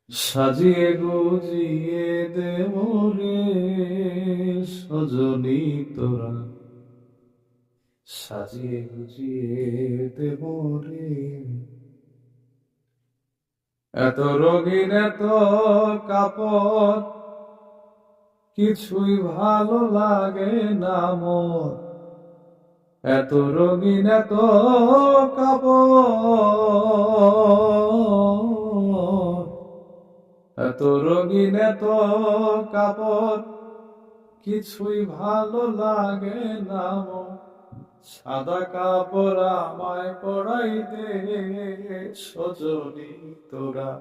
সাজিয়ে গুজিয়ে দে মোরে সজনী তোরা, সাজিয়ে গুজিয়ে দে মোরে। এত রঙিন এত কাপড় কিছুই ভালো লাগে না মোর। এত রঙিন এত কাপড়, এত রঙিন এত কাপড় কিছুই ভালো লাগে না মোর। সাদা কাপড় আমায় পরাই দে সজনী তোরা,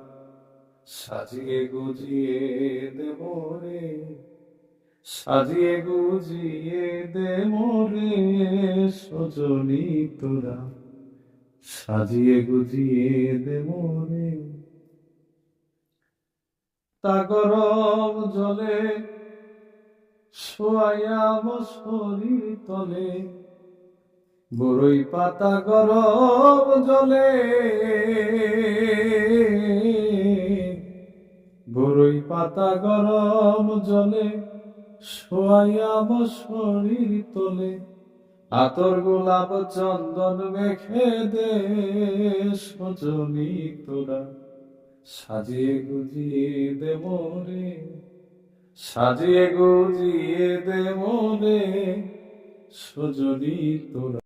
সাজিয়ে গুজিয়ে দে মোরে, সাজিয়ে গুজিয়ে দে মোরে সজনী তোরা, সাজিয়ে গুজিয়ে দে মোরে। তা গরম জলে শোয়াইয়া শরীর তলে, বরই পাতা গরম জলে, বরই পাতা গরম জলে শোয়াইয়া শরীর তলে। আতর গোলাপ চন্দন মেখে দে সজনী তোরা, সাজিয়ে গুজিয়ে দে মোরে, সাজিয়ে গুজিয়ে দে মোরে সজনী তোরা।